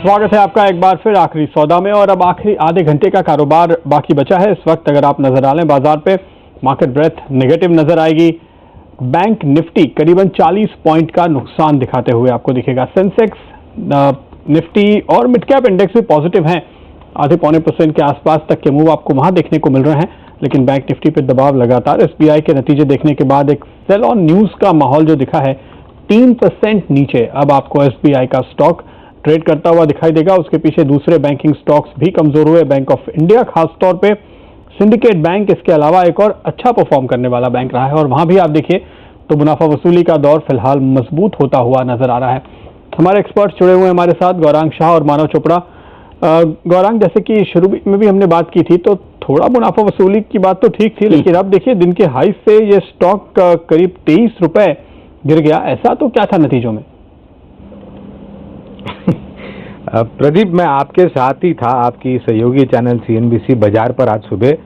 स्वागत है आपका एक बार फिर आखिरी सौदा में। और अब आखिरी आधे घंटे का कारोबार बाकी बचा है। इस वक्त अगर आप नजर डालें बाजार पे, मार्केट ब्रेथ नेगेटिव नजर आएगी। बैंक निफ्टी करीबन 40 पॉइंट का नुकसान दिखाते हुए आपको दिखेगा। सेंसेक्स, निफ्टी और मिड कैप इंडेक्स भी पॉजिटिव हैं, आधे पौने % के आसपास तक के मूव आपको वहां देखने को मिल रहे हैं। लेकिन बैंक निफ्टी पे दबाव लगातार एसबीआई के नतीजे देखने के बाद एक सेल ऑन न्यूज का माहौल जो दिखा है, 3% नीचे अब आपको एसबीआई का स्टॉक ट्रेड करता हुआ दिखाई देगा। उसके पीछे दूसरे बैंकिंग स्टॉक्स भी कमजोर हुए। बैंक ऑफ इंडिया खासतौर पे, सिंडिकेट बैंक इसके अलावा एक और अच्छा परफॉर्म करने वाला बैंक रहा है। और वहां भी आप देखिए तो मुनाफा वसूली का दौर फिलहाल मजबूत होता हुआ नजर आ रहा है। हमारे एक्सपर्ट्स जुड़े हुए हमारे साथ, गौरांग शाह और मानव चोपड़ा। गौरांग, जैसे कि शुरू में भी हमने बात की थी तो थोड़ा मुनाफा वसूली की बात तो ठीक थी, लेकिन अब देखिए दिन के हाई से ये स्टॉक करीब 23 रुपए गिर गया। ऐसा तो क्या था नतीजों में? प्रदीप, मैं आपके साथ ही था, आपकी सहयोगी चैनल सीएनबीसी बाजार पर आज सुबह,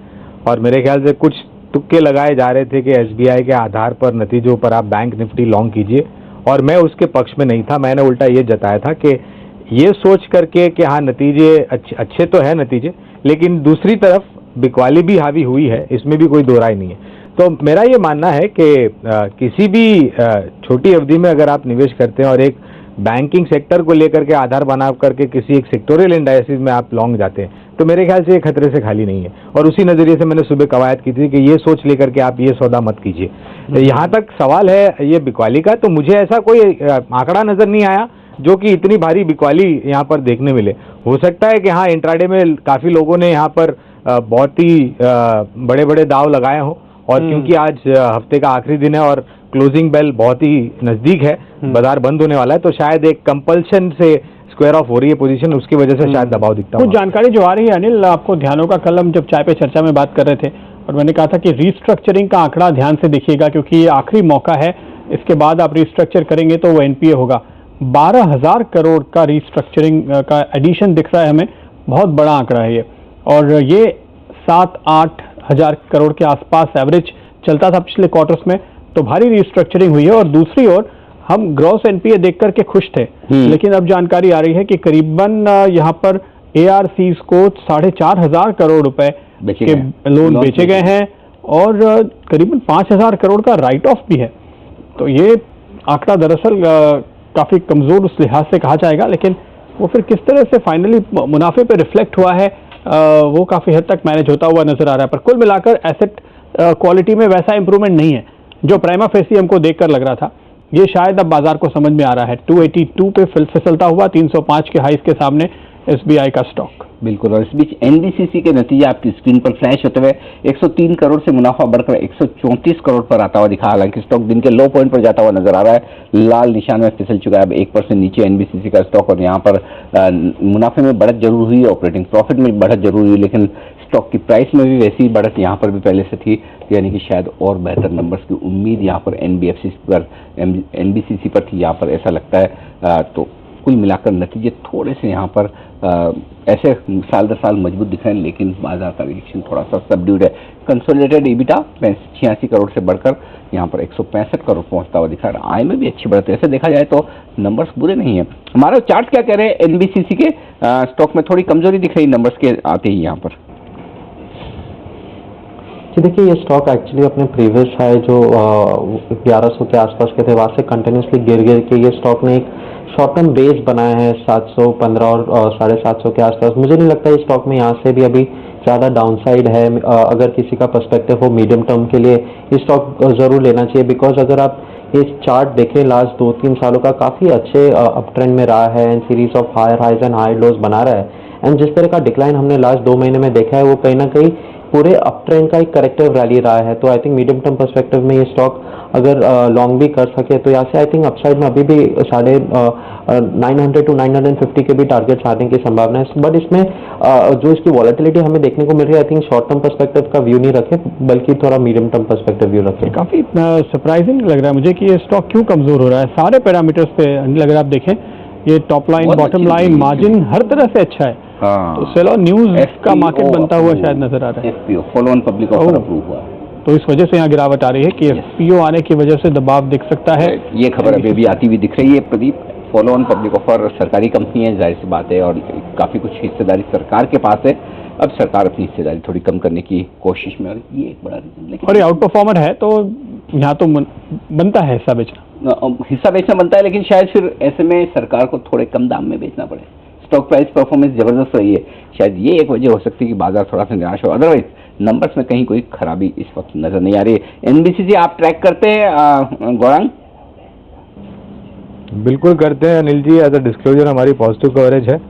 और मेरे ख्याल से कुछ तुक्के लगाए जा रहे थे कि एसबीआई के आधार पर नतीजों पर आप बैंक निफ्टी लॉन्ग कीजिए, और मैं उसके पक्ष में नहीं था। मैंने उल्टा ये जताया था कि ये सोच करके कि हाँ नतीजे अच्छे तो है नतीजे, लेकिन दूसरी तरफ बिकवाली भी हावी हुई है, इसमें भी कोई दो राय नहीं है। तो मेरा ये मानना है कि किसी भी छोटी अवधि में अगर आप निवेश करते हैं और एक बैंकिंग सेक्टर को लेकर के आधार बना करके किसी एक सेक्टोरियल इंडाइसिस में आप लॉन्ग जाते हैं, तो मेरे ख्याल से ये खतरे से खाली नहीं है। और उसी नजरिए से मैंने सुबह कवायद की थी कि ये सोच लेकर के आप ये सौदा मत कीजिए। तो यहाँ तक सवाल है ये बिकवाली का, तो मुझे ऐसा कोई आंकड़ा नजर नहीं आया जो कि इतनी भारी बिकवाली यहाँ पर देखने मिले। हो सकता है कि हाँ इंट्राडे में काफी लोगों ने यहाँ पर बहुत ही बड़े बड़े दाव लगाए हों, और क्योंकि आज हफ्ते का आखिरी दिन है और क्लोजिंग बेल बहुत ही नजदीक है, बाजार बंद होने वाला है, तो शायद एक कंपल्शन से स्क्वायर ऑफ हो रही है पोजीशन, उसकी वजह से शायद दबाव दिखता है। कुछ जानकारी जो आ रही है अनिल, आपको ध्यानों का कल हम जब चाय पे चर्चा में बात कर रहे थे और मैंने कहा था कि रीस्ट्रक्चरिंग का आंकड़ा ध्यान से देखिएगा, क्योंकि ये आखिरी मौका है। इसके बाद आप रीस्ट्रक्चर करेंगे तो वो एनपीए होगा। 12,000 करोड़ का रीस्ट्रक्चरिंग का एडिशन दिख रहा है हमें, बहुत बड़ा आंकड़ा है ये। और ये 7-8 हजार करोड़ के आसपास एवरेज चलता था पिछले क्वार्टर्स में, तो भारी रीस्ट्रक्चरिंग हुई है। और दूसरी ओर हम ग्रॉस एनपीए देख करके खुश थे, लेकिन अब जानकारी आ रही है कि करीबन यहाँ पर एआरसीज को 4,500 करोड़ रुपए के लोन बेचे गए हैं और करीबन 5,000 करोड़ का राइट ऑफ भी है। तो ये आंकड़ा दरअसल काफी कमजोर उस लिहाज से कहा जाएगा, लेकिन वो फिर किस तरह से फाइनली मुनाफे पे रिफ्लेक्ट हुआ है वो काफी हद तक मैनेज होता हुआ नजर आ रहा है। पर कुल मिलाकर एसेट क्वालिटी में वैसा इंप्रूवमेंट नहीं है जो प्राइमा फेसी हमको देखकर लग रहा था। ये शायद अब बाजार को समझ में आ रहा है। 282 पे फिसलता हुआ 305 के हाइस के सामने एसबीआई का स्टॉक। बिल्कुल। और इस बीच एनबीसीसी के नतीजे आपकी स्क्रीन पर फ्लैश होते हुए 103 करोड़ से मुनाफा बढ़कर 134 करोड़ पर आता हुआ दिखा। हालांकि स्टॉक दिन के लो पॉइंट पर जाता हुआ नजर आ रहा है, लाल निशान में फिसल चुका है अब 1% नीचे एनबीसीसी का स्टॉक। और यहाँ पर मुनाफे में बढ़त जरूर हुई, ऑपरेटिंग प्रॉफिट में बढ़त जरूर हुई, लेकिन स्टॉक की प्राइस में भी वैसी बढ़त यहाँ पर भी पहले से थी, यानी कि शायद और बेहतर नंबर्स की उम्मीद यहाँ पर एनबीसीसी पर थी, यहाँ पर ऐसा लगता है। तो कुल मिलाकर नतीजे थोड़े से यहाँ पर ऐसे साल दर साल मजबूत दिख रहे हैं, लेकिन बाजार का रिएक्शन थोड़ा सा सबड्यूड है। कंसोलिडेटेड ईबिटा 86 करोड़ से बढ़कर यहाँ पर 165 करोड़ पहुंचता हुआ दिख रहा है। आय में भी अच्छी बढ़त है। ऐसे देखा जाए तो नंबर्स बुरे नहीं है। हमारे चार्ट क्या कह रहे हैं? एनबीसीसी के स्टॉक में थोड़ी कमजोरी दिख रही नंबर्स के आते ही यहाँ पर। देखिए ये स्टॉक एक्चुअली अपने प्रीवियस हाई जो 1100 के आसपास के थे वहाँ से कंटिन्यूसली गिर के ये स्टॉक ने एक शॉर्ट टर्म बेस बनाया है 715 और 750 के आसपास। मुझे नहीं लगता इस स्टॉक में यहाँ से भी अभी ज़्यादा डाउनसाइड है। अगर किसी का पर्सपेक्टिव हो मीडियम टर्म के लिए ये स्टॉक ज़रूर लेना चाहिए, बिकॉज अगर आप ये चार्ट देखें लास्ट 2-3 सालों का काफ़ी अच्छे अप ट्रेंड में रहा है and series of higher highs and high lows बना रहा है। एंड जिस तरह का डिक्लाइन हमने लास्ट 2 महीने में देखा है वो कहीं ना कहीं पूरे अप ट्रेंड का एक करेक्टिव रैली रहा है। तो I think medium term perspective में ये स्टॉक अगर लॉन्ग भी कर सके तो यहाँ से आई थिंक अपसाइड में अभी भी 900 to 950 के भी टारगेट्स आने की संभावना है। बट इसमें जो इसकी वॉलेटिलिटी हमें देखने को मिल रही है, I think short term perspective का व्यू नहीं रखे बल्कि थोड़ा मीडियम टर्म पर्सपेक्टिव व्यू रखे। काफी सरप्राइजिंग लग रहा है मुझे कि ये स्टॉक क्यों कमजोर हो रहा है। सारे पैरामीटर्स पे अगर आप देखें, ये top line, bottom line, margin हर तरह से अच्छा है। तो सेल ऑन न्यूज का मार्केट बनता हुआ शायद नजर आ रहा है। FPO follow on public offer approve हुआ, तो इस वजह से यहाँ गिरावट आ रही है कि एफपीओ आने की वजह से दबाव दिख सकता है। ये खबर अभी भी आती हुई दिख रही है Pradeep. Follow on public offer सरकारी कंपनी है, जाहिर सी बात है, और काफ़ी कुछ हिस्सेदारी सरकार के पास है। अब सरकार अपनी हिस्सेदारी थोड़ी कम करने की कोशिश में, और ये एक बड़ा रीजन। लेकिन और ये आउट परफॉर्मर है तो यहाँ तो बनता है हिस्सा बेचना बनता है, लेकिन शायद फिर ऐसे में सरकार को थोड़े कम दाम में बेचना पड़े। स्टॉक प्राइस परफॉर्मेंस जबरदस्त रही है, शायद ये एक वजह हो सकती है कि बाजार थोड़ा सा निराश हो। अदरवाइज नंबर्स में कहीं कोई खराबी इस वक्त नजर नहीं आ रही है। एनबीसीसी आप ट्रैक करते हैं गौरांग? बिल्कुल करते हैं Anil ji, as a disclosure हमारी पॉजिटिव कवरेज है,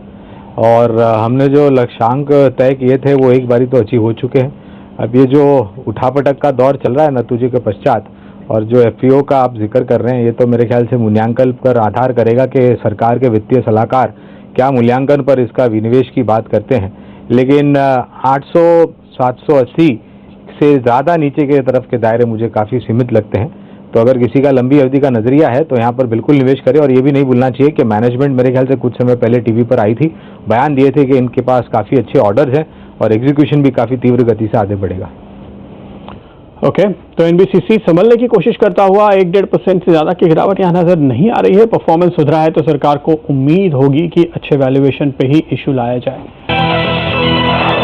और हमने जो लक्ष्यांक तय किए थे वो एक बारी तो अचीव हो चुके हैं। अब ये जो उठापटक का दौर चल रहा है नतीजे के पश्चात, और जो एफपीओ का आप जिक्र कर रहे हैं, ये तो मेरे ख्याल से मूल्यांकन पर आधार करेगा कि सरकार के वित्तीय सलाहकार क्या मूल्यांकन पर इसका विनिवेश की बात करते हैं। लेकिन 800 780 से ज़्यादा नीचे के तरफ के दायरे मुझे काफ़ी सीमित लगते हैं। तो अगर किसी का लंबी अवधि का नजरिया है तो यहाँ पर बिल्कुल निवेश करें। और ये भी नहीं भूलना चाहिए कि मैनेजमेंट मेरे ख्याल से कुछ समय पहले टीवी पर आई थी, बयान दिए थे कि इनके पास काफ़ी अच्छे ऑर्डर्स हैं और एग्जीक्यूशन भी काफ़ी तीव्र गति से आगे बढ़ेगा। ओके, तो एनबीसीसी संभलने की कोशिश करता हुआ 1-1.5% से ज़्यादा की गिरावट यहाँ नजर नहीं आ रही है। परफॉर्मेंस सुधरा है तो सरकार को उम्मीद होगी कि अच्छे वैल्यूएशन पे ही इशू लाया जाए।